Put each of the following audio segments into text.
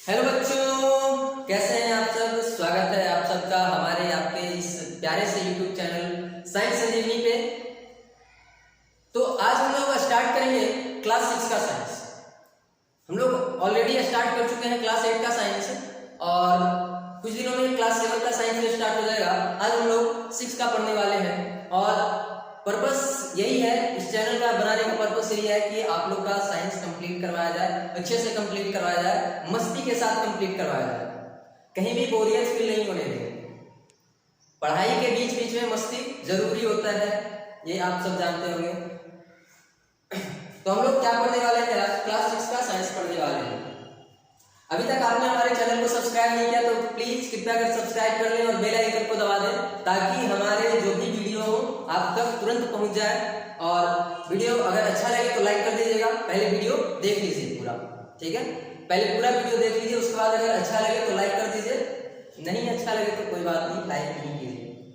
Hello बच्चों, कैसे हैं आप सब। स्वागत है आप सबका हमारे आपके इस प्यारे से यूट्यूब चैनल साइंस संजीवनी पे। तो आज हम लोग स्टार्ट करेंगे क्लास 6 का साइंस। हम लोग ऑलरेडी स्टार्ट कर चुके हैं क्लास 8 का साइंस और कुछ दिनों में क्लास 7 का साइंस स्टार्ट हो जाएगा। आज हम लोग 6 का पढ़ने वाले हैं और पर्पस यही है, इस चैनल का बनाने का पर्पस यही है कि आप लोग का साइंस कंप्लीट करवाया जाए, अच्छे से कंप्लीट करवाया जाए, मस्ती के साथ कंप्लीट करवाया जाए, कहीं भी बोरियत फील नहीं होने देंगे। पढ़ाई के बीच बीच में मस्ती जरूरी होता है, ये आप सब जानते होंगे। तो हम लोग क्या पढ़ने वाले हैं, क्लास 6 का साइंस पढ़ने वाले हैं। अभी तक आपने हमारे चैनल को सब्सक्राइब नहीं किया तो प्लीज कृपया कर सब्सक्राइब कर लें और बेल आइकन को दबा दें ताकि हमारे जो भी वीडियो हो आप तक तुरंत पहुंच जाए। और वीडियो अगर अच्छा लगे तो लाइक कर दीजिएगा। पहले वीडियो देख लीजिए पूरा, ठीक है। पहले पूरा वीडियो देख लीजिए, उसके बाद अगर अच्छा लगे तो लाइक कर दीजिए, नहीं अच्छा लगे तो कोई बात नहीं, लाइक नहीं कीजिए,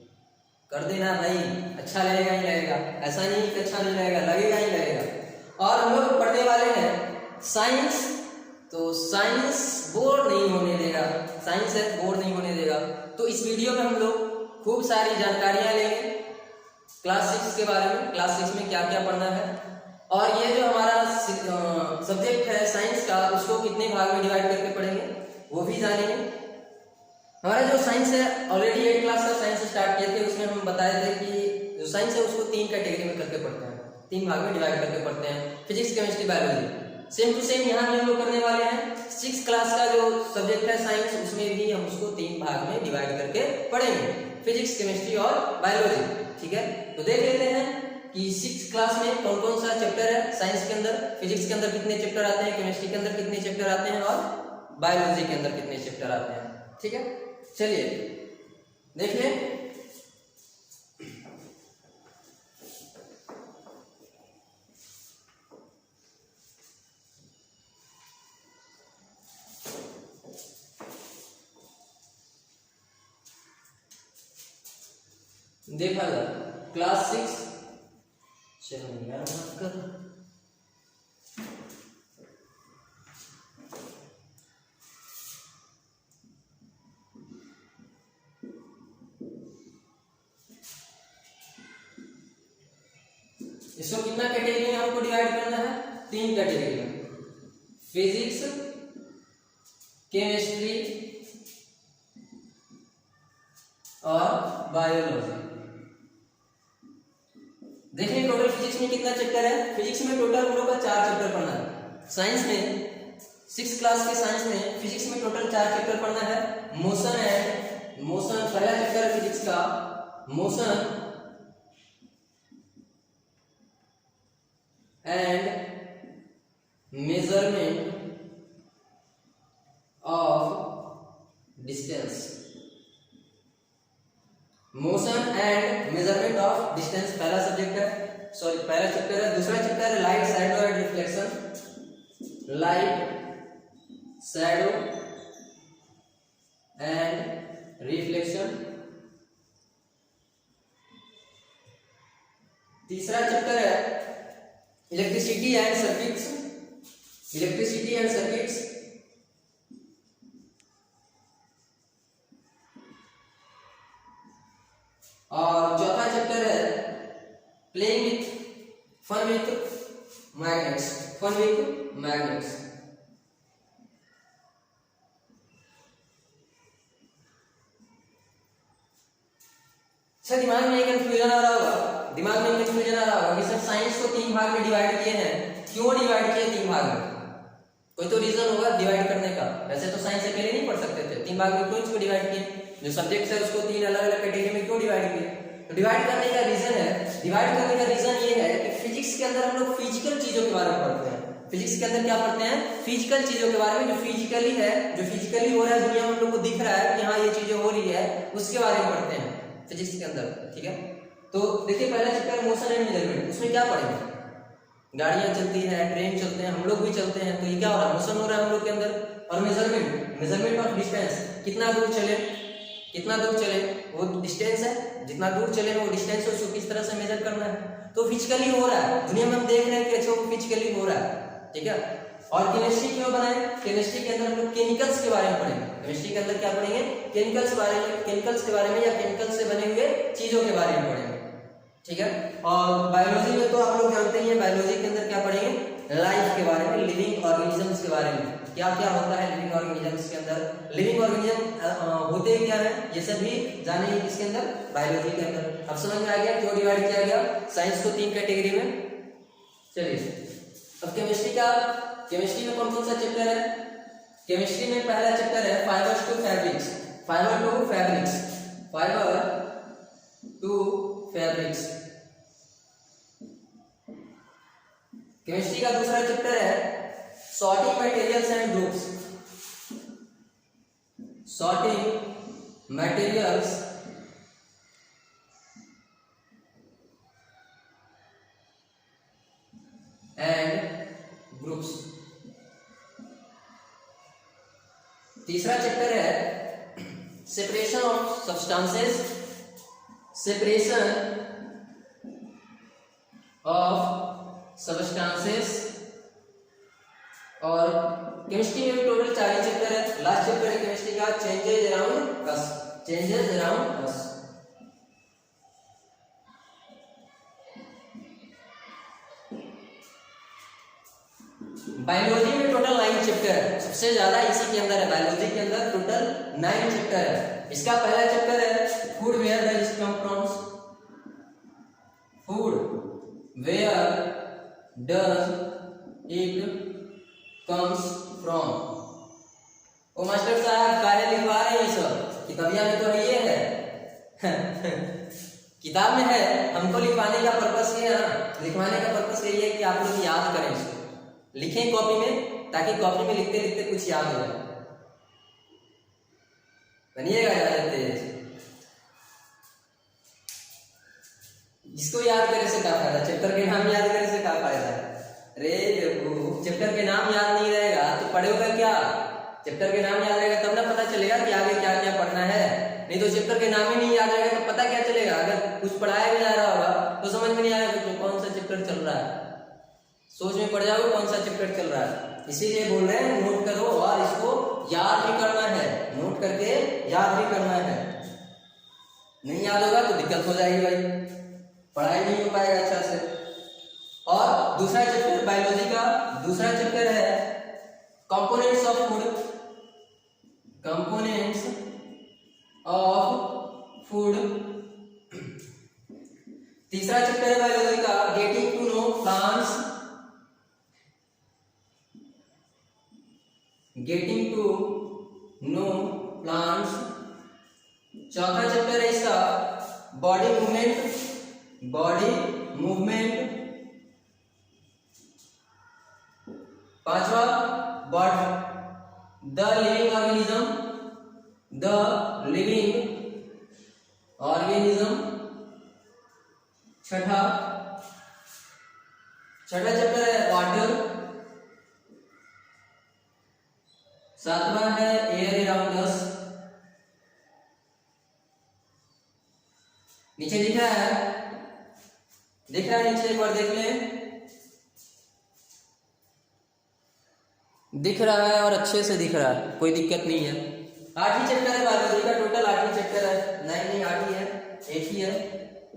कर देना भाई। अच्छा लगेगा ही लगेगा, ऐसा नहीं कि अच्छा नहीं लगेगा, लगेगा ही लगेगा। और हम लोग पढ़ने वाले हैं साइंस, तो साइंस बोर नहीं होने देगा, साइंस है बोर नहीं होने देगा। तो इस वीडियो में हम लोग खूब सारी जानकारियां लेंगे क्लास 6 के बारे में, क्लास 6 में क्या क्या पढ़ना है। और ये जो हमारा सब्जेक्ट है साइंस का, उसको कितने भाग में डिवाइड करके पढ़ेंगे वो भी जानेंगे। हमारा जो साइंस है ऑलरेडी 8 क्लास का साइंस स्टार्ट किए थे, उसमें हम बताए थे कि जो साइंस है उसको 3 कैटेगरी में करके पढ़ते हैं, 3 भाग में डिवाइड करके पढ़ते हैं, physics, chemistry, biology. Same to same यहाँ भी हम लोग करने वाले हैं। 6 क्लास का जो सब्जेक्ट है साइंस, उसमें भी हम उसको 3 भाग में डिवाइड करके पढ़ेंगे, फिजिक्स, केमिस्ट्री और बायोलॉजी, ठीक है। तो देख लेते हैं कि 6 क्लास में कौन कौन सा चैप्टर है साइंस के अंदर। फिजिक्स के अंदर कितने चैप्टर आते हैं, केमिस्ट्री के अंदर कितने चैप्टर आते हैं और बायोलॉजी के अंदर कितने चैप्टर आते हैं, ठीक है। चलिए देख लें। देखा जाए क्लास 6, चलो यार मत कर, इसको कितना कैटेगरी में हमको डिवाइड करना है, 3 कैटेगरी में, फिजिक्स, केमिस्ट्री और बायोलॉजी। देखिए टोटल फिजिक्स में कितना चैप्टर है। फिजिक्स में टोटल हम लोग का 4 चैप्टर पढ़ना है। साइंस में 6 क्लास के साइंस में फिजिक्स में टोटल 4 चैप्टर पढ़ना है। मोशन एंड मोशन पहला चैप्टर है फिजिक्स का, motion and measurement of distance, motion and measurement of distance पहला सब्जेक्ट है, सॉरी पहला चैप्टर है। दूसरा चैप्टर है light, shadow and reflection, light, shadow and reflection. तीसरा चैप्टर है electricity and circuits, electricity and circuits. और चौथा चैप्टर है playing with fun with magnets, fun with magnets. Sir दिमाग में एक कंफ्यूजन आ रहा होगा, दिमाग में कंफ्यूजन आ रहा होगा कि सर साइंस को 3 भाग में डिवाइड किए हैं, क्यों डिवाइड किए 3 भाग में? कोई तो रीजन होगा डिवाइड करने का। वैसे तो साइंस अकेले नहीं पढ़ सकते थे, 3 भाग में क्यों इसको डिवाइड किए? जो सब्जेक्ट है उसको 3 अलग अलग कैटेगरी में क्यों डिवाइड किए? तो डिवाइड करने का रीजन है, डिवाइड करने का रीजन ये है कि फिजिक्स के अंदर हम लोग फिजिकल चीजों के बारे में पढ़ते हैं। फिजिक्स के अंदर क्या पढ़ते हैं? फिजिकल चीजों के बारे में, जो फिजिकली है, जो फिजिकली हो रहा है दुनिया में हम लोग को दिख रहा है कि हाँ ये चीजें हो रही है, उसके बारे में पढ़ते हैं फिजिक्स के अंदर, ठीक है। तो देखिए पहला चैप्टर मोशन एंड मेजरमेंट, उसमें क्या पढ़ेंगे? गाड़ियां चलती है, ट्रेन चलते हैं, हम लोग भी चलते हैं, तो ये क्या हो रहा है? मोशन हो रहा है हम लोग के अंदर। और मेजरमेंट, मेजरमेंट ऑफ डिस्टेंस, कितना दूर चले, कितना दूर चले वो डिस्टेंस है, जितना दूर चले वो डिस्टेंस है, उसको किस तरह से मेजर करना है। तो फिजिकली हो रहा है दुनिया में, हम देख रहे हैं कि अच्छा वो फिजिकली हो रहा है, ठीक है। और केमिस्ट्री क्यों बनाए? केमिस्ट्री के अंदर हम लोग केमिकल्स के बारे में पढ़ेंगे। केमिस्ट्री के अंदर क्या पढ़ेंगे? केमिकल्स के बारे में या केमिकल्स से बने हुए चीजों के बारे में पढ़ेंगे, ठीक है। और बायोलॉजी में तो आप लोग जानते ही हैं, बायोलॉजी के अंदर क्या पढ़ेंगे? लाइफ के बारे में, लिविंग ऑर्गेनिजम्स के बारे में, क्या क्या होता है लिविंग ऑर्गेनिजम्स के अंदर, लिविंग ऑर्गेनिज्म होते क्या है, ये सब भी जानेंगे किसके अंदर? बायोलॉजी के अंदर। अब समझ में आ गया क्यों डिवाइड किया गया साइंस को 3 कैटेगरी में। चलिए अब केमिस्ट्री में कौन कौन सा चैप्टर है? केमिस्ट्री में पहला चैप्टर है fibres to fabrics. Fibre to fabrics. Chemistry का दूसरा चैप्टर है sorting materials and groups. Sorting materials and groups. तीसरा चैप्टर है separation of substances. Separation of substances. और केमिस्ट्री में टोटल 4 ही चैप्टर है। लास्ट चैप्टर है केमिस्ट्री का changes around us. Changes around us. Biology में टोटल 9 चैप्टर है, सबसे ज्यादा इसी के अंदर है। बायोलॉजी के अंदर टोटल 9 चैप्टर है। इसका पहला चैप्टर है food where does it come from. Food where does it comes from. ओ मास्टर साहब काहे लिखवा रहे हैं सब? किताबिया में तो ये है किताब में है, हमको लिखवाने का पर्पस ये है, लिखवाने का पर्पस यही है कि आप लोग याद करें इसको, लिखें कॉपी में, ताकि कॉपी में लिखते लिखते कुछ याद हो जाए। बनिएगा याद तेज। इसको याद करने से क्या फायदा? चैप्टर के नाम याद करने से क्या फायदा? अरे देखो चैप्टर के नाम याद नहीं रहेगा तो पढ़ोगे क्या? चैप्टर के नाम याद रहेगा तब ना पता चलेगा कि आगे क्या क्या पढ़ना है। नहीं तो चैप्टर के नाम ही नहीं याद रहेगा तो पता क्या चलेगा? अगर कुछ पढ़ाया भी जा रहा होगा तो समझ में नहीं आएगा कि कौन सा चैप्टर चल रहा है। सोच में पड़ जाओगे कौन सा चैप्टर चल रहा है। इसीलिए बोल रहे हैं नोट करो और इसको याद भी करना है, नोट करके याद भी करना है। नहीं याद होगा तो दिक्कत हो जाएगी भाई, पढ़ाई नहीं हो पाएगा अच्छा से। और दूसरा चैप्टर बायोलॉजी का दूसरा चैप्टर है components of food. Components of food. तीसरा चैप्टर है बायोलॉजी का getting to know plants. Getting to know plants. चौथा चैप्टर है इसका बॉडी मूवमेंट। Body movement. पांचवा the living organism. The living organism. छठा चैप्टर है वाटर। सातवां है एयर अराउंड अस। नीचे दिख रहा है नीचे एक बार देख लें। दिख रहा है और अच्छे से दिख रहा है, कोई दिक्कत नहीं है। 8 ही चैप्टर है बायोलॉजी का, टोटल 8 ही चैप्टर है। 9 नहीं 8 ही है, 1 ही है।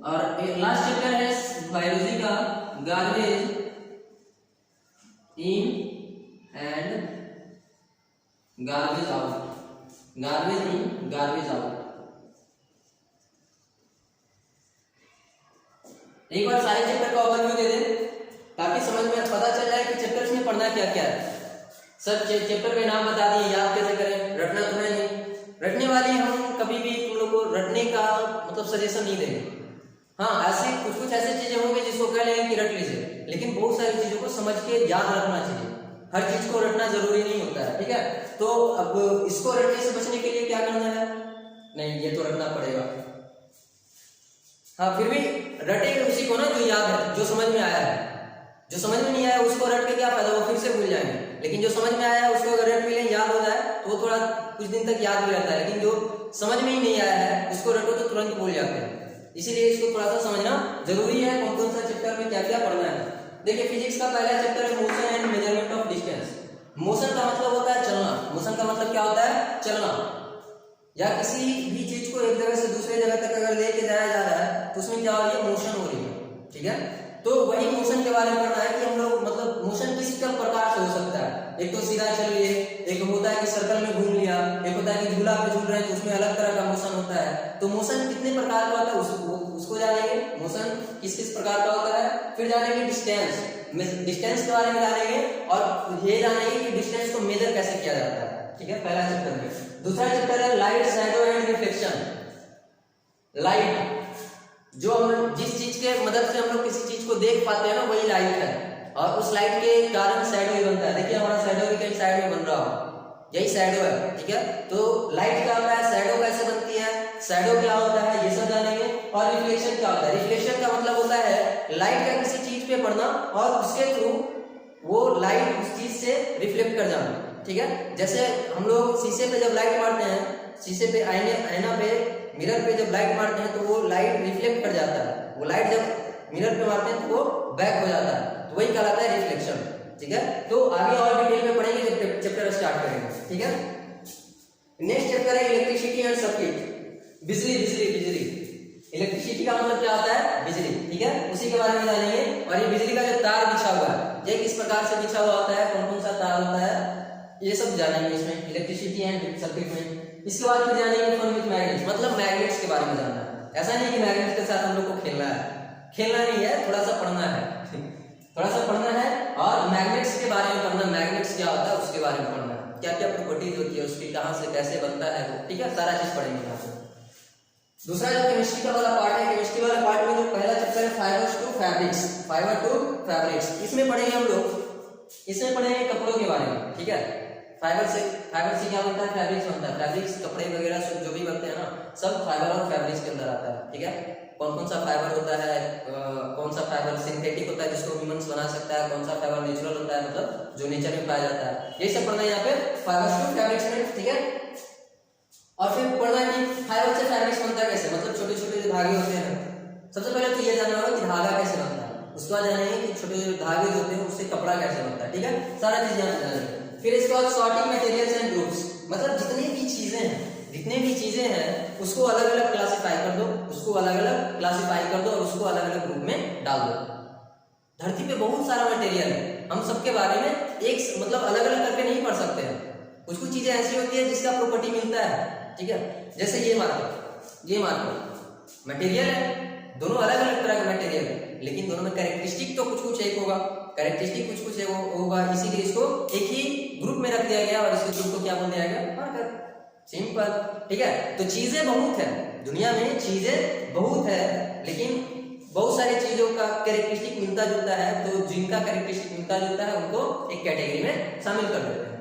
और लास्ट चैप्टर है बायोलॉजी का garbage in and garbage out. Garbage in garbage out. एक बार सारे चैप्टर का ओवरव्यू दे दे ताकि समझ में पता चल जाए कि चैप्टर्स में पढ़ना क्या क्या है। सब चैप्टर के नाम बता दिए, याद कैसे करें? रटना तो है नहीं, रटने वाली हम कभी भी तुम लोग को रटने का मतलब सजेशन नहीं देंगे। हाँ ऐसे कुछ ऐसे चीजें होंगी जिसको कह लेंगे कि रट लीजिए, लेकिन बहुत सारी चीजों को समझ के याद रखना चाहिए। हर चीज को रटना जरूरी नहीं होता है, ठीक है। तो अब इसको रटने से बचने के लिए क्या करना है? नहीं ये तो रटना पड़ेगा। हाँ फिर भी रटेंगे उसी को ना जो याद है, जो समझ में आया है। जो समझ में नहीं आया उसको रट के क्या फायदा, वो फिर से भूल जाएंगे। लेकिन जो समझ में आया है उसको अगर रट भी लें, याद हो जाए तो वो थोड़ा कुछ दिन तक याद भी रहता है। लेकिन जो समझ में ही नहीं आया है उसको रटो तो तुरंत भूल जाते हैं। इसीलिए इसको थोड़ा सा समझना जरूरी है, कौन कौन सा चैप्टर में क्या क्या पढ़ना है। देखिए फिजिक्स का पहला चैप्टर है motion and measurement of distance. Motion का मतलब होता है चलना। मोशन का मतलब क्या होता है? चलना। या किसी भी चीज को एक जगह से दूसरे जगह तक अगर लेके जाया जा रहा है तो उसमें क्या हो रही है? मोशन हो रही है। ठीक है, तो वही मोशन के बारे में पढ़ना है कि हम लोग मतलब मोशन किस प्रकार से हो सकता है। एक तो सीधा चल लिए, एक होता है कि सर्कल में घूम लिया, एक होता है कि झूला पे झूल रहे हैं तो उसमें अलग तरह का मोशन होता है। तो मोशन कितने प्रकार का होता है उसको जानेंगे, मोशन किस किस प्रकार का होता है। फिर जानेंगे डिस्टेंस के बारे में जानेंगे, और ये जानेंगे कि डिस्टेंस को मेजर कैसे किया जाता है। ठीक है, पहला चैप्टर में। दूसरा चैप्टर है light, shadow and reflection. Light, जो हम जिस चीज के मदद से हम लोग किसी चीज को देख पाते हैं ना, वही लाइट है, और उस लाइट के कारण शैडो ही बनता है। देखिए हमारा शैडो भी कहीं साइड में बन रहा हो, यही शैडो है। ठीक है, तो लाइट क्या होता है, शैडो कैसे बनती है, शैडो क्या होता है, ये सब जानेंगे। और रिफ्लेक्शन क्या होता है? रिफ्लेक्शन का मतलब होता है लाइट का किसी चीज पे पड़ना और उसके थ्रू वो लाइट उस चीज से रिफ्लेक्ट कर जाना। ठीक है, जैसे हम लोग शीशे पे जब लाइट मारते हैं, शीशे पे आईना पे मिरर पे जब लाइट मारते हैं तो वो लाइट रिफ्लेक्ट कर जाता है। वो लाइट जब मिरर पे मारते हैं तो वो बैक हो जाता है, तो वही कहलाता है रिफ्लेक्शन। ठीक है, तो आगे और डिटेल में पढ़ेंगे जब चैप्टर स्टार्ट करेंगे। ठीक है, नेक्स्ट चैप्टर है इलेक्ट्रिसिटी एंड सर्किट। बिजली बिजली बिजली। इलेक्ट्रिसिटी का मतलब क्या होता है? बिजली। ठीक है, उसी के बारे में जानेंगे। और ये बिजली का जो तार बिछा हुआ है, ये किस प्रकार से बिछा हुआ होता है, कौन कौन सा तार होता है, ये सब जानेंगे इसमें इलेक्ट्रिसिटी एंड सर्किट में। इसके बाद फिर जानेंगे फन विद मैग्नेट्स, मतलब मैग्नेट्स के बारे में जानना है। ऐसा नहीं कि मैग्नेट्स के साथ हम लोग को खेलना है, खेलना नहीं है, थोड़ा सा पढ़ना है थोड़ा सा पढ़ना है, और मैग्नेट्स के बारे में पढ़ना, मैग्नेट्स क्या होता है उसके बारे में पढ़ना है, क्या क्या प्रॉपर्टीज होती है उसकी, कहाँ से कैसे बनता है वो। ठीक है, सारा चीज पढ़ेंगे यहाँ पे। दूसरा जो केमिस्ट्री का वाला पार्ट है, केमिस्ट्री वाला पार्ट में जो पहला चैप्टर है fibres to fabrics, fibre to fabrics, इसमें पढ़ेंगे हम लोग, इसमें पढ़ेंगे कपड़ों के बारे में। ठीक है, फाइबर से क्या बनता है? फैब्रिक्स बनता है। फैब्रिक्स कपड़े वगैरह सब जो भी बनते हैं ना, सब फाइबर और फैब्रिक्स के अंदर आता है। ठीक है, कौन कौन सा फाइबर होता है, कौन सा फाइबर सिंथेटिक होता है जिसको ह्यूमंस बना सकता है, कौन सा फाइबर नेचुरल होता है मतलब जो नेचर में पाया जाता है, ये सब पढ़ना है यहाँ पे फाइबर्स टू फैब्रिक्स में। ठीक है, और फिर पढ़ना है कि फाइबर से फैब्रिक्स बनता है कैसे, मतलब छोटे छोटे जो धागे होते हैं। सबसे पहले तो ये जानना होगा कि धागा कैसे बनता है, उसके बाद जानेंगे कि छोटे छोटे धागे जो होते हैं उससे कपड़ा कैसे बनता है। ठीक है, सारा चीज यहाँ पे जानेंगे। फिर इसके बाद सॉर्टिंग मटेरियल्स एंड ग्रुप्स, मतलब जितनी भी चीजें हैं उसको अलग अलग क्लासिफाई कर दो, उसको अलग अलग क्लासिफाई कर दो और उसको अलग अलग ग्रुप में डाल दो। धरती पे बहुत सारा मटेरियल है, हम सबके बारे में एक मतलब अलग अलग करके नहीं पढ़ सकते हैं। कुछ कुछ चीजें ऐसी होती है जिसका प्रॉपर्टी मिलता है। ठीक है, जैसे ये मार्केट मटेरियल है, दोनों अलग अलग तरह का मटेरियल है, लेकिन दोनों में कैरेक्टरिस्टिक तो कुछ कुछ एक होगा, कैरेक्टरिस्टिक कुछ कुछ होगा, इसीलिए इसको एक ही ग्रुप में रख दिया गया और इस ग्रुप को क्या बोल दिया गया? मार्कर। सिंपल। ठीक है, तो चीजें बहुत है दुनिया में, चीजें बहुत है, लेकिन बहुत सारी चीजों का कैरेक्टरिस्टिक मिलता जुलता है, तो जिनका कैरेक्टरिस्टिक मिलता जुलता है उनको एक कैटेगरी में शामिल कर देते हैं।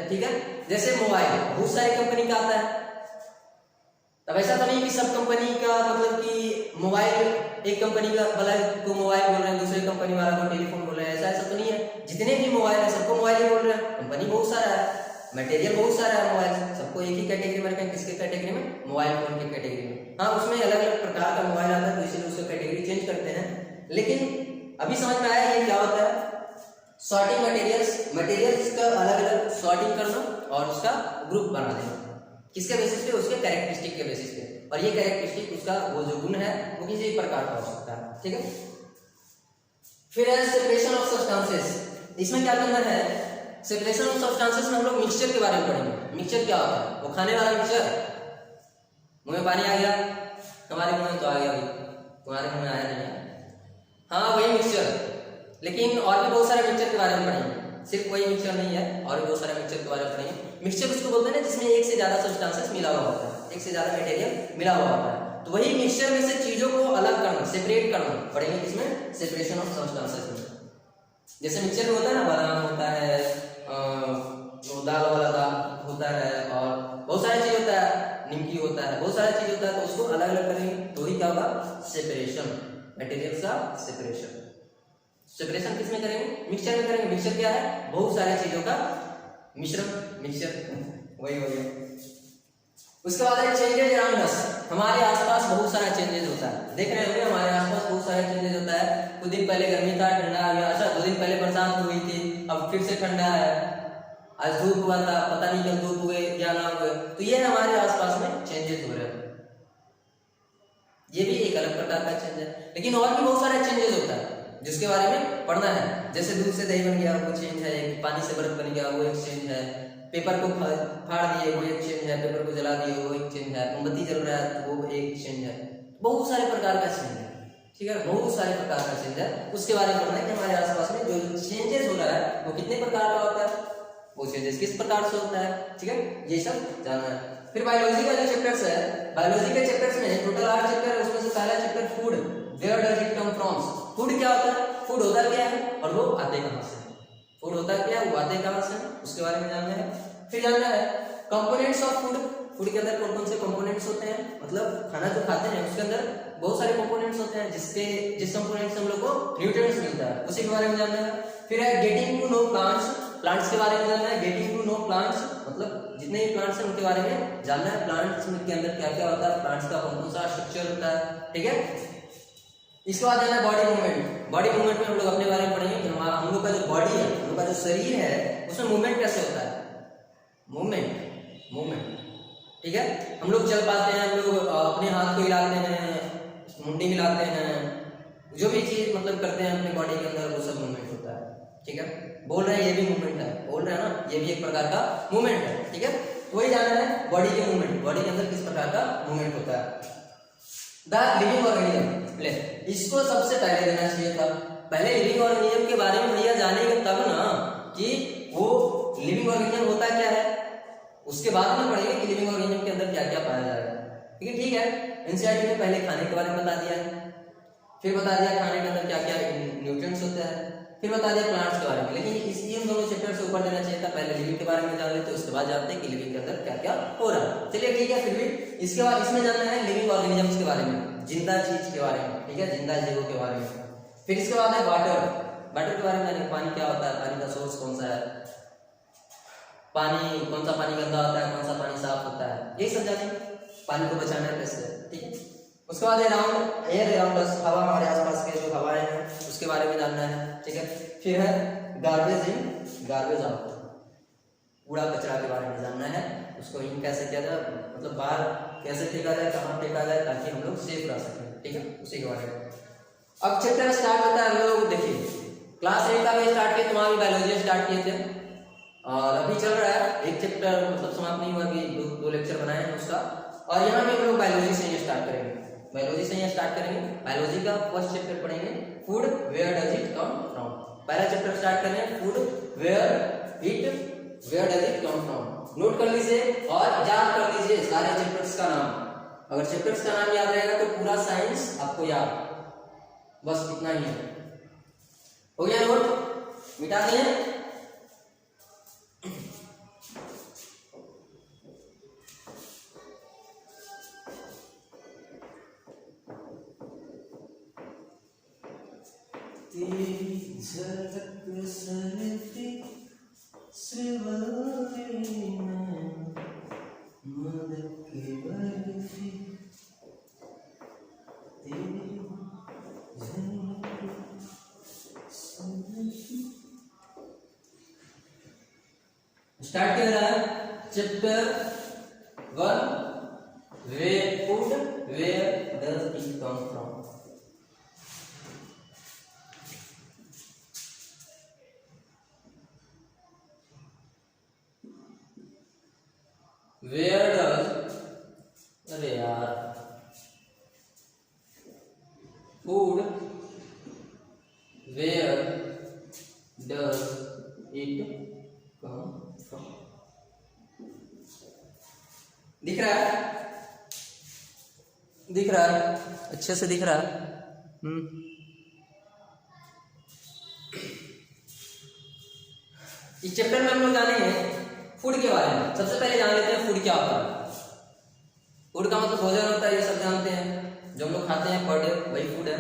ठीक है, जैसे मोबाइल बहुत सारी कंपनी का आता है, तब ऐसा तो नहीं कि सब कंपनी का मतलब कि मोबाइल एक कंपनी का वाला को मोबाइल बोल रहे हैं, दूसरे कंपनी वाला को टेलीफोन बोल रहे हैं, ऐसा तो नहीं है। जितने भी मोबाइल है सबको मोबाइल ही बोल रहे हैं, कंपनी बहुत सारा है, मटेरियल बहुत सारा है, मोबाइल सबको एक ही कैटेगरी में रखें। किसके कैटेगरी में? मोबाइल फोन की कैटेगरी में। हाँ, उसमें अलग अलग प्रकार का मोबाइल आता है तो इसीलिए उसका कैटेगरी चेंज करते हैं, लेकिन अभी समझ में आया ये क्या होता है? सॉर्टिंग मटेरियल्स का अलग अलग सॉर्टिंग करना और उसका ग्रुप बना देना, किसके बेसिस पे? उसके कैरेक्टरिस्टिक के बेसिस पे, और ये कैरेक्टरिस्टिक उसका वो जो गुण है वो किसी प्रकार का हो सकता है। ठीक है, फिर है सेपरेशन ऑफ सब्सटेंसेस। इसमें क्या करना है? सेपरेशन ऑफ सब्सटेंसेस में हम लोग मिक्सचर के बारे में पढ़ेंगे। मिक्सचर क्या होता है? वो खाने वाला मिक्सचर, मुंह में पानी आ गया, हमारे मुंह में तो आ गया भाई, तुम्हारे मुंह में आया नहीं है, हाँ वही मिक्सचर। लेकिन और भी बहुत सारे मिक्सचर के बारे में पढ़ेंगे, सिर्फ वही मिक्सचर नहीं है, और भी बहुत सारे मिक्सचर के बारे में पढ़ेंगे। मिक्सचर उसको बोलते हैं ना जिसमें एक से ज्यादा सब्सटेंसेस मिला हुआ होता है, एक से ज्यादा मटेरियल मिला हुआ होता है, तो वही मिक्सचर में से चीजों को अलग करना, सेपरेट करना पढ़ेंगे। किसमें? सेपरेशन ऑफ सब्सटेंसेस में। जैसे मिक्सचर में होता है ना, बादाम होता है, दाल वाला दाल होता है, और बहुत सारी चीज होता है, निमकी होता है, बहुत सारी चीज होता है, तो उसको अलग अलग करेंगे तो ही क्या होगा? सेपरेशन, मटेरियल का सेपरेशन। सेपरेशन किसमें करेंगे? मिक्सचर में करेंगे। मिक्सचर क्या है? बहुत सारी चीजों का मिश्रण, मिक्सचर वही हो गया। उसके बाद है चेंजेज अराउंड अस, हमारे आसपास बहुत सारा चेंजेज होता है, देख रहे होंगे हमारे आसपास बहुत सारा चेंजेज होता है। कुछ दिन पहले गर्मी था, ठंडा आ गया, अच्छा 2 दिन पहले बरसात हुई थी, अब फिर से ठंडा है, आज धूप हुआ था, पता नहीं कब धूप हुए या ना हुए, तो ये हमारे आसपास में चेंजेस हो रहे हैं। ये भी एक अलग प्रकार का चेंज है, लेकिन और भी बहुत सारे चेंजेस होता है जिसके बारे में पढ़ना है। जैसे दूध से दही बन गया वो चेंज है, पानी से बर्फ बन गया वो एक चेंज है, पेपर को फाड़ दिए वो एक चेंज है, पेपर को जला दिए वो एक चेंज है, मोमबत्ती जल रहा है तो वो एक चेंज है। बहुत सारे प्रकार का चेंज है, ठीक है, बहुत सारे प्रकार का चेंज है। उसके बारे में पढ़ना है कि हमारे आसपास में जो चेंजेस हो रहा है वो कितने प्रकार का होता है, वो चेंजेस किस प्रकार से होता है, ठीक है, ये सब जानना है। फिर बायोलॉजी का जो चैप्टर्स है, बायोलॉजी के चैप्टर्स में टोटल 8 चैप्टर है, उसमें से पहला chapter food, where does it come from. Food क्या होता है, फूड होता क्या है और वो आते कहां से, फूड होता क्या है वो आते कहां से, उसके बारे में जानना है। फिर जानना है कंपोनेंट्स ऑफ फूड, फूड के अंदर कौन कौन से कंपोनेंट्स होते हैं, मतलब खाना जो खाते हैं उसके अंदर बहुत सारे कंपोनेंट्स होते हैं, जिस कंपोनेंट से हम लोग को न्यूट्रिएंट्स मिलता है, उसी के बारे में जानना है। फिर है getting to know plants, plants के बारे में जानना है। गेटिंग टू नो प्लांट्स मतलब जितने भी प्लांट्स हैं उनके बारे में जानना है, प्लांट्स के अंदर क्या क्या होता है, प्लांट्स का कौन कौन सा स्ट्रक्चर होता है, ठीक है। इसके बाद जानना है बॉडी मूवमेंट। बॉडी मूवमेंट में हम लोग अपने बारे में पढ़ेंगे कि हम लोग का जो बॉडी है, हम लोग का जो शरीर है उसमें मूवमेंट कैसे होता है, मूवमेंट, ठीक है। हम लोग चल पाते हैं, हम लोग अपने हाथ को हिलाते हैं, मुंडी हिलाते हैं, जो भी चीज मतलब करते हैं अपने बॉडी के अंदर वो सब मूवमेंट होता है, ठीक है। बोल रहे हैं ये भी मूवमेंट है, बोल रहे हैं ना, ये भी एक प्रकार का मूवमेंट है, ठीक है। वही जानना है बॉडी के मूवमेंट, बॉडी के अंदर किस प्रकार का मूवमेंट होता है। द लिविंग ऑर्गेनिज्म, इसको सबसे पहले देना चाहिए था। पहले लिविंग ऑर्गेनिज्म के बारे में भैया जानेंगे तब ना कि वो लिविंग ऑर्गेनिज्म होता क्या है, उसके बाद में पढ़ेंगे कि लिविंग ऑर्गेनिज्म के अंदर क्या क्या पाया जाएगा, ठीक है। एनसीईआरटी में पहले खाने के बारे में बता दिया है, फिर बता दिया खाने के अंदर क्या क्या न्यूट्रिएंट्स होता है, फिर बता दिया प्लांट्स के बारे में। लेकिन इन दोनों चैप्टर से ऊपर देना चाहिए था, पहले लिविंग के बारे में जान लेते, उसके बाद जानते हैं कि लिविंग के अंदर क्या क्या हो रहा है। चलिए ठीक है, फिर भी इसके बाद इसमें जानना है लिविंग ऑर्गेनिजम्स के बारे में, जिंदा चीज के बारे में, ठीक है, जिंदा जीवों के बारे में। फिर इसके बाद है वाटर, वाटर के बारे में जानेंगे, पानी क्या होता है, पानी का सोर्स कौन सा है, पानी कौन सा पानी गंदा होता है, कौन सा पानी साफ होता है, ये सब जानेंगे, पानी को बचाना कैसे, ठीक है। उसके बाद अराउंड एयर अराउंड अस, हवा, हमारे आसपास के जो हवाएं हैं उसके बारे में जानना है, ठीक है। फिर है गार्बेज इन गार्बेज आउट, कूड़ा कचरा के बारे में जानना है, उसको इन कैसे किया जाए, मतलब बाहर कैसे फेंका जाए, कहाँ फेंका जाए ताकि हम लोग सेफ रह सकें, ठीक है, उसी के बारे में। अब चैप्टर स्टार्ट होता है, हम लोग देखिए क्लास 8 का भी स्टार्ट किया, तुम्हारा भी बायोलॉजी स्टार्ट किए थे और अभी चल रहा है, एक चैप्टर मतलब समाप्त नहीं हुआ, अभी दो लेक्चर बनाए हैं उसका, और यहाँ पे हम लोग बायोलॉजी से ही स्टार्ट करेंगे, बायोलॉजी से ही स्टार्ट करेंगे। बायोलॉजी का फर्स्ट चैप्टर पढ़ेंगे food where does it come from, पहला चैप्टर स्टार्ट करें food where does it come from, note कर लीजिए और याद कर लीजिए सारे चैप्टर्स का नाम। अगर चैप्टर्स का नाम याद रहेगा तो पूरा साइंस आपको याद, बस इतना ही है। हो गया नोट, मिटा दिए। झलक सरती स्टार्ट कर रहा है chapter 1 where food where does it come from. Where does, अरे यार, food where does it come from? दिख रहा है, दिख रहा है, अच्छे से दिख रहा है। इस चैप्टर में हम लोग जानेंगे फूड के बारे में। सबसे पहले जान लेते हैं फूड क्या होता है। फूड का मतलब भोजन होता है, ये सब जानते हैं, जो हम लोग खाते हैं पर डे वही फूड है।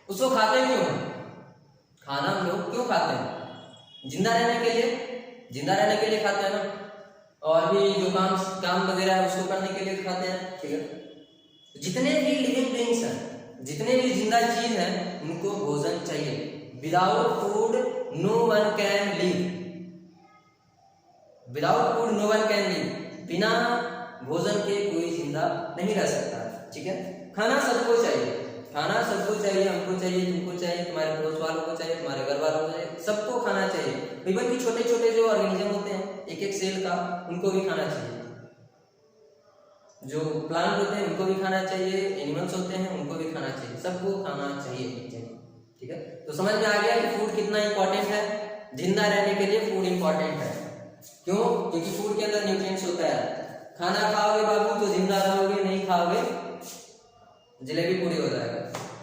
उसको खाते क्यों हैं, खाना हम लोग क्यों खाते हैं, जिंदा रहने के लिए, जिंदा रहने के लिए खाते हैं ना, और भी जो काम वगैरह है उसको करने के लिए खाते हैं, ठीक है। जितने भी लिविंग बीइंग्स हैं, जितने भी जिंदा चीज हैं, उनको भोजन चाहिए। Without food no one can live, without food no one can live, बिना भोजन के कोई जिंदा नहीं रह सकता। ठीक है, खाना सबको चाहिए, खाना सबको चाहिए, हमको चाहिए, तुमको चाहिए, तुम्हारे पड़ोस वालों को चाहिए, तुम्हारे घर वालों को चाहिए, सबको खाना चाहिए। इवन कि छोटे छोटे जो ऑर्गेनिज्म होते हैं एक एक सेल का, उनको भी खाना चाहिए। जो प्लांट होते हैं उनको भी खाना चाहिए, एनिमल्स होते हैं उनको भी खाना चाहिए, सबको खाना चाहिए। ठीक है, तो समझ में आ गया कि फूड कितना इंपॉर्टेंट है। जिंदा रहने के लिए फूड इंपॉर्टेंट है। क्यों? क्योंकि फूड के अंदर न्यूट्रिएंट्स होता है। खाना खाओगे बाबू तो जिंदा रहोगे, नहीं खाओगे जलेबी पूरी हो जाएगा।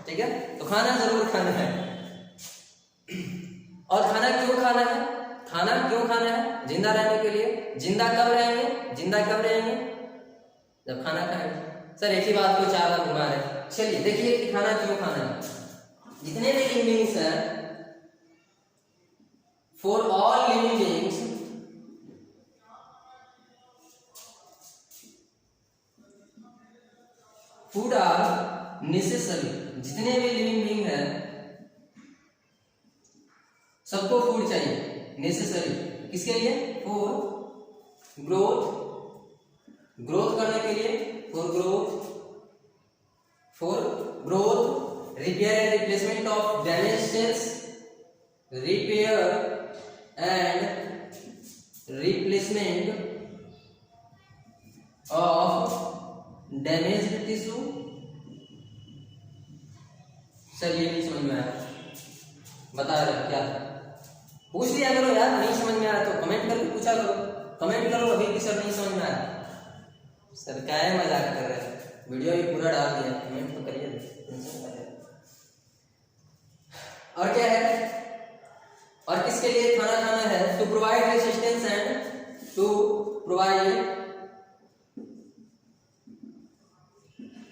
ठीक है, तो खाना जरूर खाना है। और खाना क्यों खाना है? खाना क्यों खाना है? जिंदा रहने के लिए। जिंदा कब रहेंगे? जिंदा कब रहेंगे? जब खाना खाएंगे। सर एक ही बात को 4 बार घुमा रहे। चलिए देखिए कि खाना क्यों खाना है। जितने भी लिविंग बीइंग्स हैं, for all living beings food are necessary. जितने भी लिविंग बीइंग हैं सबको फूड चाहिए, नेसेसरी। किसके लिए? फॉर ग्रोथ, ग्रोथ करने के लिए, for growth, repair and replacement of damage cells, repair and replacement of damaged tissue. Sir ये नहीं समझ में आया, बता रहे क्या था? पूछ लिया करो यार, नहीं समझ में आया तो कमेंट करके पूछा करो, कमेंट करो अभी भी सर नहीं समझ में आया। सर क्या है, मजाक कर रहे हैं, वीडियो भी पूरा डाल दिया, कमेंट तो करिए। और क्या है? और किसके लिए खाना खाना है? To provide resistance and to provide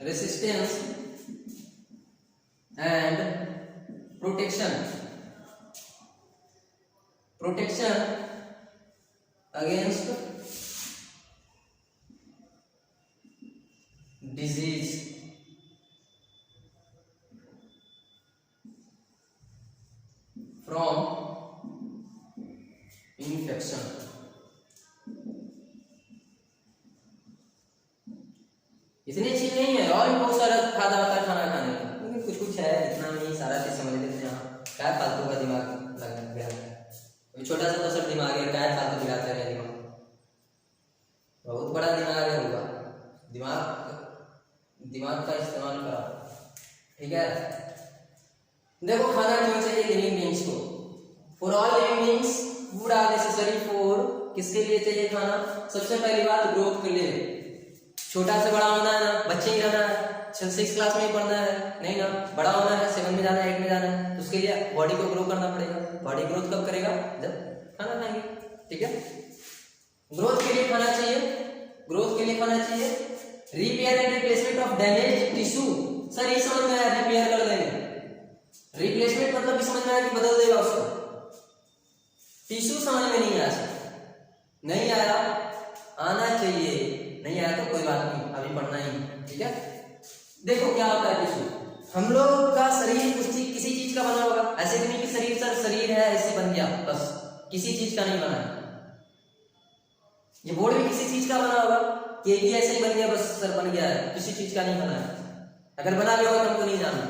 resistance and protection, protection against disease, from infection. इतनी चीज नहीं है, और भी बहुत सारा फायदा होता है खाना खाने का, लेकिन कुछ कुछ है, इतना नहीं सारा चीज समझ लेते हैं। क्या फालतू का दिमाग लग गया, छोटा सा तो सब दिमाग है, क्या फालतू दिखाते रहे दिमाग, बहुत बड़ा दिमाग है होगा, दिमाग का इस्तेमाल करो। ठीक है, देखो खाना क्यों चाहिए लिविंग बीइंग्स को? For all living beings food are necessary for, किसके लिए चाहिए खाना? सबसे पहली बात ग्रोथ के लिए। छोटा से बड़ा होना है ना, बच्चे ही रहना है, 6 क्लास में ही पढ़ना है नहीं ना, बड़ा होना है, 7 में जाना है, 8 में जाना है, तो उसके लिए बॉडी को ग्रो करना पड़ेगा। बॉडी ग्रोथ कब करेगा? जब खाना खाएंगे। ठीक है, ग्रोथ के लिए खाना चाहिए, ग्रोथ के लिए खाना चाहिए। Repair and replacement of damage tissue. Sir ये समझ में आया, रिपेयर कर देंगे, रिप्लेसमेंट मतलब भी समझ में आया कि बदल देगा उसको। टिश्यू समझ में नहीं आया, नहीं आया, आना चाहिए, नहीं आया तो कोई बात नहीं, अभी पढ़ना ही। ठीक है, देखो क्या होता है टिश्यू। हम लोग का शरीर किसी चीज का बना होगा, ऐसे भी नहीं कि शरीर सर शरीर है ऐसे बन गया, बस किसी चीज का नहीं बना है। ये बोर्ड भी किसी चीज का बना होगा कि ये ऐसे ही बन गया, बस सर बन गया है, किसी चीज का नहीं बना है। अगर बना भी होगा तो हमको नहीं जानना।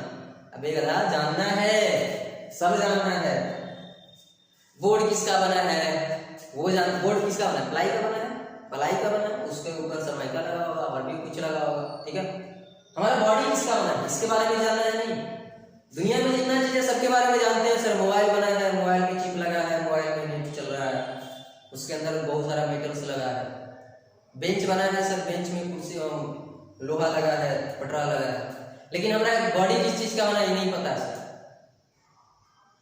अब एक जानना है, सब जानना है। बोर्ड किसका बना है वो जान, बोर्ड किसका बना है? प्लाई का बना है, प्लाई का बना है, उसके ऊपर सरमाइका लगा होगा और भी कुछ लगा होगा। ठीक है, हमारा बॉडी किसका बना है इसके बारे में जानना है नहीं। दुनिया में जितना चीजें सबके बारे में जानते हैं सर। मोबाइल बना है, मोबाइल में चिप लगा है, मोबाइल में नेट चल रहा है, उसके अंदर बहुत सारा मेटल्स लगा है। बेंच बना है सर, बेंच में कुर्सी लोहा लगा है, पटरा लगा है, लेकिन हमारा बॉडी किस चीज का बना है ये नहीं पता है।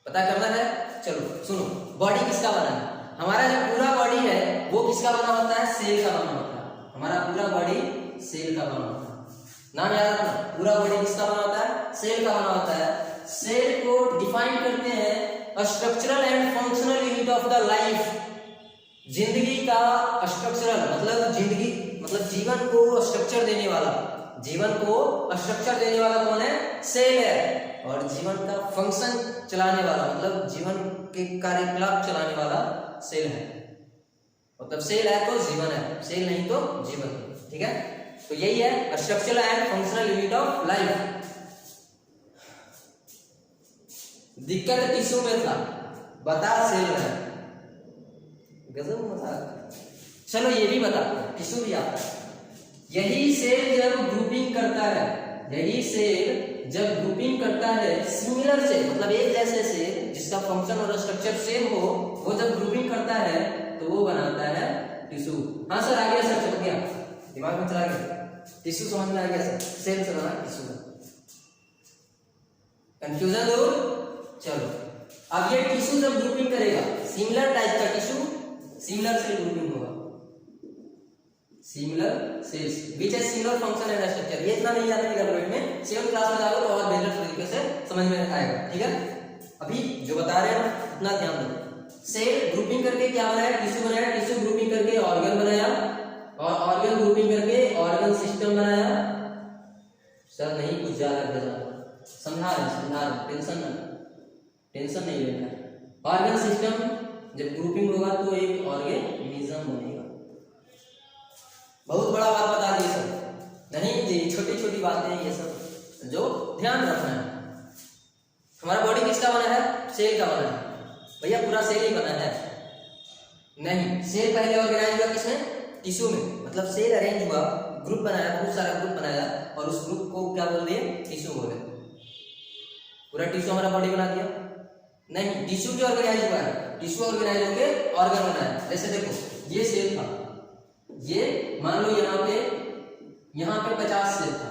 पता करना है, चलो सुनो, बॉडी किसका बना है? हमारा जो पूरा बॉडी है वो किसका बना होता है? सेल का बना होता है। हमारा पूरा बॉडी सेल का बना होता है। नाम याद रखना, पूरा बॉडी किसका बना होता है? सेल का बना होता है। सेल को डिफाइन करते हैं structural and functional unit of the life. जिंदगी का स्ट्रक्चरल मतलब जिंदगी मतलब जीवन को स्ट्रक्चर देने वाला, जीवन को स्ट्रक्चर देने वाला कौन है? सेल है। और जीवन का फंक्शन चलाने वाला मतलब जीवन के कार्यकलाप चलाने वाला सेल है। और मतलब सेल है तो जीवन है, सेल नहीं तो जीवन। ठीक है, तो यही है structural and functional unit of life. दिक्कत टिश्यू में था, बता सेल है, गजब मजाक। चलो ये भी बताते हैं, टिश्यू भी आता है। यही सेल जब ग्रुपिंग करता है, यही सेल जब ग्रुपिंग करता है सिमिलर से, मतलब एक जैसे सेल जिसका फंक्शन और स्ट्रक्चर सेम हो, वो जब ग्रुपिंग करता है तो वो बनाता है टिश्यू। हाँ सर, आ गया सर, चल गया, दिमाग में चला गया, टिश्यू समझ में आ गया सर, सेल से बना टिश्यू का। कंफ्यूजन दूर। चलो अब ये टिश्यू जब ग्रुपिंग करेगा, सिमिलर टाइप का टिश्यू, सिमिलर सेल ग्रुपिंग होगा, सिमिलर सेल्स विच है सिमिलर फंक्शन एंड स्ट्रक्चर। ये इतना नहीं आता है में, 7th क्लास में जाओगे तो और बेहतर तरीके से समझ में आएगा। ठीक है, अभी जो बता रहे हैं इतना ध्यान दो। सेल ग्रुपिंग करके क्या बनाया, टिश्यू बनाया, टिश्यू ग्रुपिंग करके ऑर्गन बनाया, और ऑर्गन ग्रुपिंग करके ऑर्गन सिस्टम बनाया। सर नहीं, कुछ ज्यादा समझा रहे, टेंशन नहीं लेना है। ऑर्गन सिस्टम जब ग्रुपिंग होगा तो एक ऑर्गेनिज्म बनेगा। बहुत बड़ा बात बता दिए सर, नहीं ये छोटी छोटी बातें हैं, ये सब जो ध्यान रखना है। हमारा बॉडी किसका बना है, सेल का बना है भैया, पूरा सेल ही बना है नहीं। सेल पहले ऑर्गेनाइज हुआ किसमें, टिश्यू में, मतलब सेल अरेंज हुआ, ग्रुप बनाया, बहुत सारा ग्रुप बनाया, और उस ग्रुप को क्या बोल दिए, टिश्यू बोले। पूरा टिश्यू हमारा बॉडी बना दिया नहीं, टिश्यू भी ऑर्गेनाइज हुआ है, टिश्यू ऑर्गेनाइज होकर ऑर्गन बनाया। जैसे देखो ये सेल था, ये मान लो यहाँ पे 50 सेल था।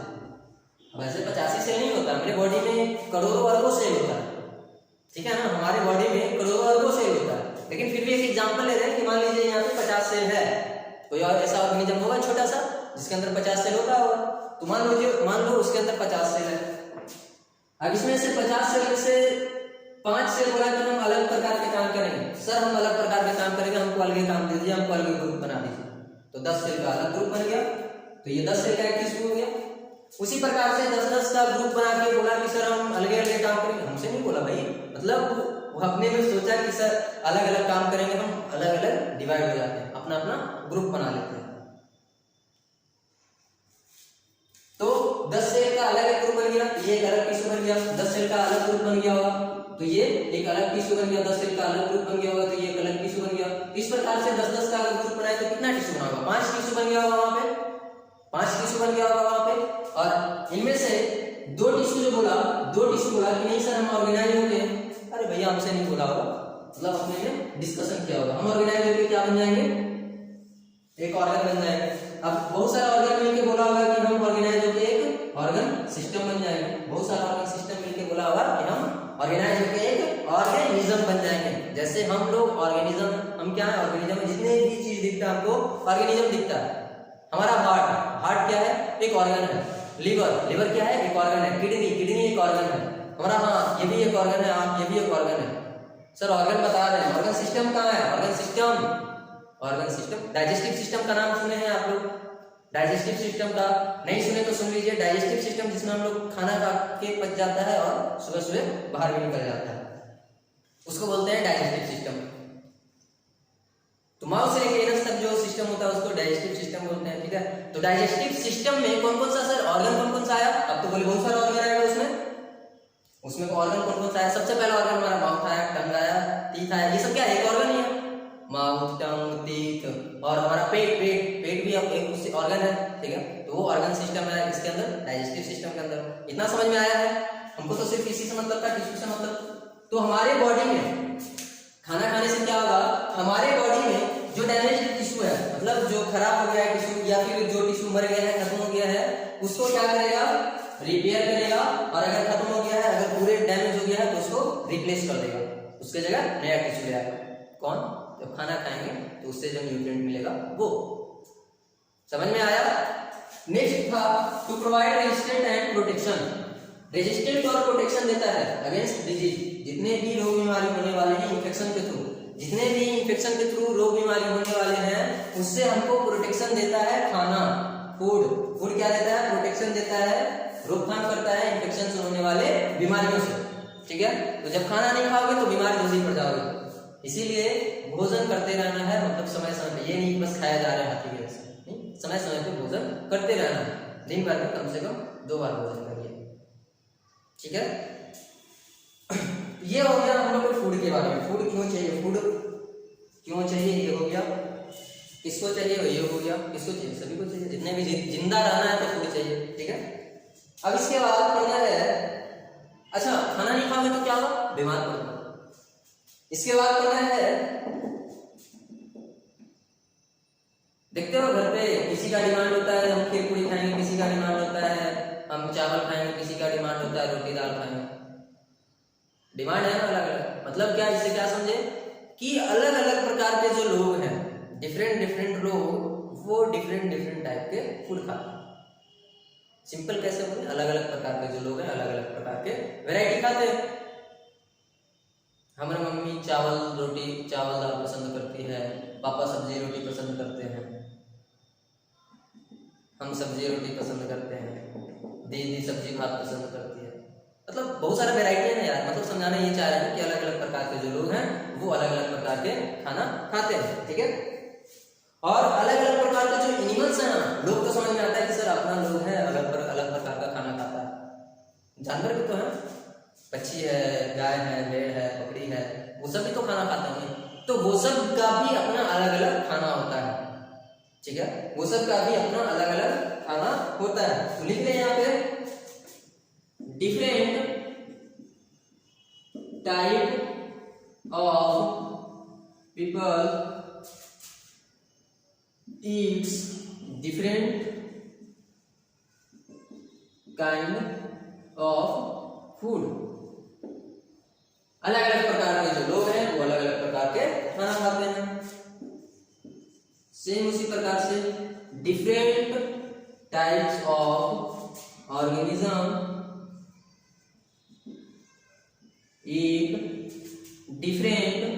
वैसे 85 सेल नहीं होता, मेरे बॉडी में करोड़ों अरबों सेल होता है। ठीक है ना, हमारे बॉडी में करोड़ों अरबों सेल होता है, लेकिन फिर भी एक एग्जांपल ले रहे हैं कि मान लीजिए यहाँ पे 50 सेल है, कोई और ऐसा ऑर्गेनिज्म होगा छोटा सा जिसके अंदर 50 सेल होता होगा, तो मान लो उसके अंदर 50 सेल है। अब इसमें से 50 सेल से 5 सेल बोला कि हम अलग प्रकार के काम करेंगे। सर हम अलग प्रकार के काम करेंगे, हमको अलग काम दे दीजिए, हमको अलग ग्रुप बना दीजिए, तो 10 सेल का अलग ग्रुप बन गया, तो ये 10 सेल का एक टिश्यू हो गया। उसी प्रकार से 10-10 का ग्रुप बना के बोला कि सर हम अलग अलग काम करेंगे, हमसे नहीं बोला भाई, मतलब वो अपने में सोचा कि सर अलग अलग काम करेंगे, हम अलग अलग डिवाइड हो जाते हैं, अपना अपना ग्रुप बना लेते हैं। तो 10 सेल का अलग एक ग्रुप बन गया, ये एक अलग टिश्यू बन गया। 10 सेल का अलग ग्रुप बन गया होगा तो ये एक अलग टिश्यू बन गया, 10 सेल का अलग ग्रुप बन गया होगा तो ये एक अलग टिश्यू बन गया। इस प्रकार से 10-10 का अगर ग्रुप बनाए तो कितना टिश्यू बना होगा, 5 टिश्यू बन गया होगा वहां पे, 5 टिश्यू बन गया होगा वहां पे। और इनमें से 2 टिश्यू बोला कि नहीं सर हम ऑर्गेनाइज हो गए। अरे भैया हमसे नहीं बोला होगा, मतलब अपने में डिस्कशन किया होगा, हम ऑर्गेनाइज होकर क्या बन जाएंगे, एक ऑर्गन बन जाएंगे। अब बहुत सारा ऑर्गन मिलके बोला होगा कि हम ऑर्गेनाइज होकर एक ऑर्गन सिस्टम बन जाएंगे, बहुत सारा ऑर्गन सिस्टम मिलके बोला होगा कि हम ऑर्गेनाइज होकर एक ऑर्गेनिज्म बन जाएंगे। जैसे हम लोग ऑर्गेनिज्म, हम क्या है ऑर्गेनिज्म, जितने भी चीज दिखता है हमको ऑर्गेनिज्म दिखता है। हमारा हार्ट क्या है, एक ऑर्गन है। लिवर क्या है, एक ऑर्गन है। किडनी एक ऑर्गन है हमारा, हाँ ये भी एक ऑर्गन है, आप ये भी एक ऑर्गन है। सर ऑर्गन बता रहे हैं, ऑर्गन सिस्टम कहाँ है, ऑर्गन सिस्टम डाइजेस्टिव सिस्टम का नाम सुने हैं आप लोग, डाइजेस्टिव सिस्टम का नहीं सुने तो सुन लीजिए। डाइजेस्टिव सिस्टम जिसमें हम लोग खाना खा के पच जाता है और सुबह सुबह बाहर भी निकल जाता है, उसको बोलते हैं डाइजेस्टिव सिस्टम। तो माउथ से लेकर एनस तक जो सिस्टम होता है उसको डाइजेस्टिव सिस्टम बोलते हैं। ठीक है, तो डाइजेस्टिव सिस्टम में कौन कौन सा सर ऑर्गन कौन कौन सा आया, अब तो बोले बहुत सारा ऑर्गन आएगा उसमें ऑर्गन कौन कौन सा है। सबसे पहला ऑर्गन हमारा माउथ आया, टंग आया, टीथ आया, ये सब क्या एक ऑर्गन ही है, माउथ टंग टीथ। और हमारा पेट भी एक ऑर्गन है। ठीक है, तो वो ऑर्गन सिस्टम है इसके अंदर, डाइजेस्टिव सिस्टम के अंदर। इतना समझ में आया है, हमको तो सिर्फ इसी से मतलब था, टिश्यू से मतलब। तो हमारे बॉडी में खाना खाने से क्या होगा, हमारे बॉडी में जो डैमेज टिश्यू है, मतलब जो खराब हो गया है टिश्यू, या फिर जो टिश्यू मर गया है, खत्म हो गया है, उसको क्या करेगा, रिपेयर करेगा। और अगर खत्म हो गया है, अगर पूरे डैमेज हो गया है तो उसको रिप्लेस कर देगा, उसके जगह नया टिश्यू ले आएगा। कौन, जब खाना खाएंगे तो उससे जो न्यूट्रिएंट मिलेगा वो। समझ में आया। नेक्स्ट था to provide resistant and protection. Resistant और प्रोटेक्शन देता है अगेंस्ट डिजीज, जितने भी रोग बीमारी होने वाले हैं इन्फेक्शन के थ्रू, जितने भी इन्फेक्शन के थ्रू रोग बीमारी होने वाले हैं उससे हमको प्रोटेक्शन देता है खाना, फूड क्या देता है, प्रोटेक्शन देता है, रोकथाम करता है इन्फेक्शन से होने वाले बीमारियों से। ठीक है, तो जब खाना नहीं खाओगे तो बीमार जल्दी पड़ जाओगे। इसीलिए भोजन करते रहना है, मतलब समय समय पे, ये नहीं कि बस खाया जा रहा है हाथी के जैसे, नहीं, समय समय पे भोजन करते रहना है। दिन भर में कम से कम 2 बार भोजन करिए, ठीक है। ये हो गया हम लोग को फूड के बारे में। फूड क्यों चाहिए, फूड क्यों चाहिए, ये हो गया। किसको चाहिए, ये हो गया। किसको चाहिए, सभी को चाहिए, जितने भी जिंदा रहना है तो फूड चाहिए, ठीक है। अब इसके बाद पढ़ना है, अच्छा खाना नहीं खाओगे तो क्या होगा, बीमार पड़ोगे। इसके बाद पढ़ना है, देखते हो घर पे किसी का डिमांड होता है हम खीर पूरी खाएंगे, किसी का डिमांड होता है हम चावल खाएंगे, किसी का डिमांड होता है रोटी दाल खाएंगे। डिमांड है ना अलग अलग। मतलब क्या, इससे क्या समझे कि अलग अलग प्रकार के जो लोग हैं, डिफरेंट डिफरेंट लोग, वो डिफरेंट डिफरेंट टाइप के फूड खाते हैं। सिंपल कैसे बोले, अलग अलग प्रकार के जो लोग हैं अलग अलग प्रकार के वैरायटी खाते हैं। हमारी मम्मी चावल रोटी चावल दाल पसंद करती है, पापा सब्जी रोटी पसंद करते हैं, हम सब्जी रोटी पसंद करते हैं, दीदी सब्जी भात पसंद करती है। मतलब बहुत सारे वैरायटी है ना यार, मतलब समझाना ये चाह रहे हैं कि अलग अलग प्रकार के जो लोग हैं वो अलग अलग प्रकार के खाना खाते हैं, ठीक है। और अलग अलग प्रकार के जो एनिमल्स हैं ना, लोग तो समझ में आता है कि सर अपना लोग है अलग प्रकार का खाना खाता है। जानवर भी तो है, पक्षी है, गाय है, भेड़ है, बकरी है, वो सब भी तो खाना खाते हैं। तो वो सब का भी अपना अलग अलग खाना होता है, ठीक है। वो सब का भी अपना अलग अलग खाना होता है। तो लिख लें यहाँ पे, different type of people eats different kind of food। अलग अलग प्रकार के जो लोग हैं वो अलग अलग प्रकार के खाना खाते हैं। सेम उसी प्रकार से different types of organism eat different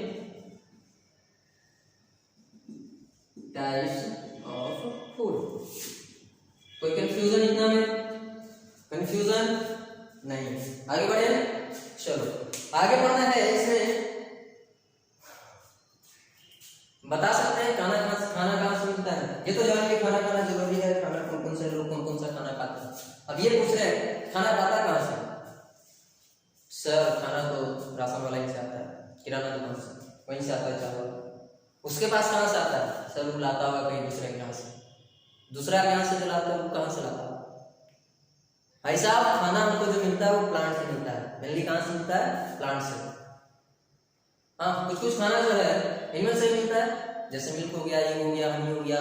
types of food. कोई कंफ्यूजन इतना में, कंफ्यूजन नहीं। आगे बढ़े, चलो आगे बढ़ना है। इसमें बता सकते हैं खाना कहाँ से मिलता है, ये तो जान के खाना खाना जरूरी है, खाना कौन कौन से लोग कौन कौन सा खाना खाते हैं। अब ये पूछ रहे हैं खाना खाता कहाँ से, सर खाना तो राशन वाला ही से आता है, किराना दुकान से, वहीं से आता है चावल। उसके पास कहाँ से आता है, सर वो लाता होगा कहीं दूसरे के यहाँ से, दूसरा के यहाँ से जो लाता है वो कहाँ से लाता है। भाई साहब खाना हमको जो मिलता है वो प्लांट से मिलता है, मेनली कहाँ से मिलता है, प्लांट से। हाँ कुछ खाना जो है एनिमल से मिलता है, जैसे मिल्क हो गया, ये हो गया, हनी हो गया,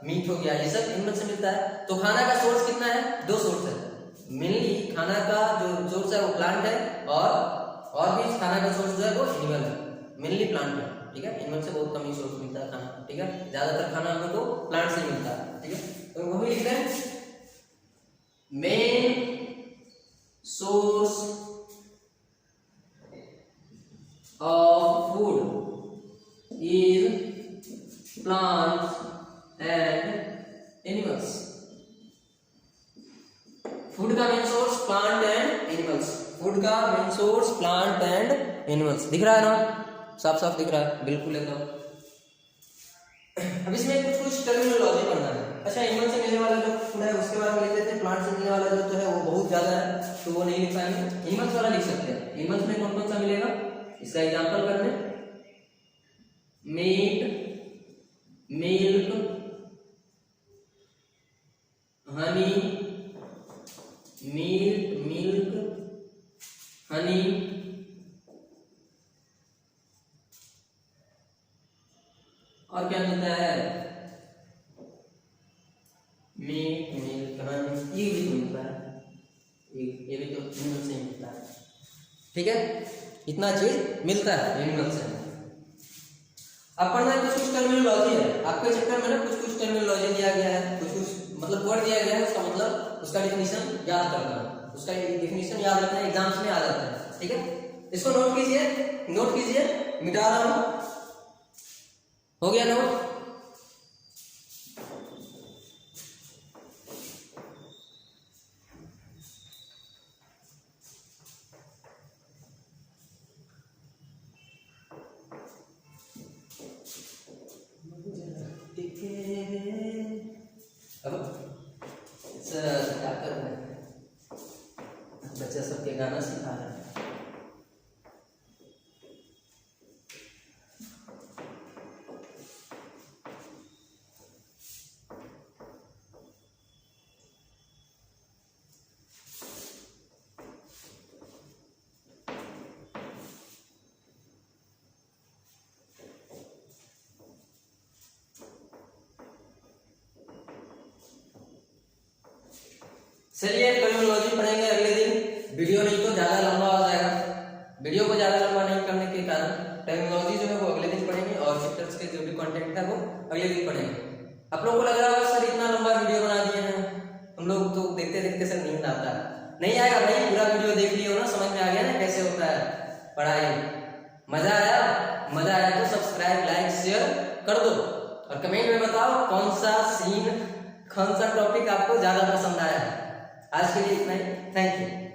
मीट हो गया, ये सब एनिमल से मिलता है। तो खाना का सोर्स कितना है, 2 सोर्स है। मेनली खाना का जो सोर्स है वो प्लांट है, और भी खाना का सोर्स जो है वो एनिमल है, मेनली प्लांट है, ठीक है। एनिमल से बहुत कम ही सोर्स मिलता है खाना, ठीक है। ज्यादातर खाना हम लोग को प्लांट से मिलता है, ठीक है। तो वो भी लिखते हैं, main source of food is plants and animals. Food का main source plant and animals, food का main source plant and animals. दिख रहा है ना, साफ साफ दिख रहा है, बिल्कुल एकदम। अब इसमें कुछ टर्मिनोलॉजी पढ़ना है। अच्छा एनिमल से मिलने वाला जो फूड है उसके बारे में लिख लेते हैं, प्लांट से मिलने वाला जो है वो बहुत ज्यादा है तो वो नहीं लिख पाएंगे, एनिमल्स वाला लिख सकते हैं। एनिमल्स में कौन कौन सा मिलेगा, इसका एग्जांपल करते हैं, meat, milk, honey, meat, milk, honey, और क्या मिलता है, मीट, मिल्क, हनी, ये भी मिलता है, ये भी तो एनिमल से मिलता है, ठीक है। इतना चीज मिलता है एनिमल से। अब पढ़ना है कुछ टर्मिनोलॉजी है आपके चैप्टर में ना, कुछ टर्मिनोलॉजी दिया गया है, कुछ मतलब वर्ड दिया गया है, उसका मतलब उसका डिफिनीशन याद करना है, उसका डिफिनीशन याद रखना है, एग्जाम्स में आ जाता है, ठीक है। इसको नोट कीजिए, मिटा रहा हूं, हो गया नोट। गाना सिखा रहा है। चलिए टर्मिनोलॉजी पढ़ेंगे अगले दिन। वीडियो नहीं तो ज्यादा लंबा हो जाएगा। वीडियो को ज्यादा लंबा नहीं करने के कारण टर्मिनोलॉजी जो है वो अगले दिन पढ़ेंगे और चैप्टर्स के जो भी कंटेंट है वो अगले दिन पढ़ेंगे। आप लोगों को लग रहा होगा सर इतना लंबा वीडियो बना दिए हैं, हम लोग तो देखते देखते सर नींद आता है। नहीं आएगा भाई, पूरा वीडियो देख लियो ना, समझ में आ गया ना कैसे होता है पढ़ाई। मजा आया? मजा आया तो सब्सक्राइब लाइक शेयर कर दो और कमेंट में बताओ कौन सा सीन, कौन सा टॉपिक आपको ज्यादा पसंद आया है। आज के लिए इतना ही, थैंक यू।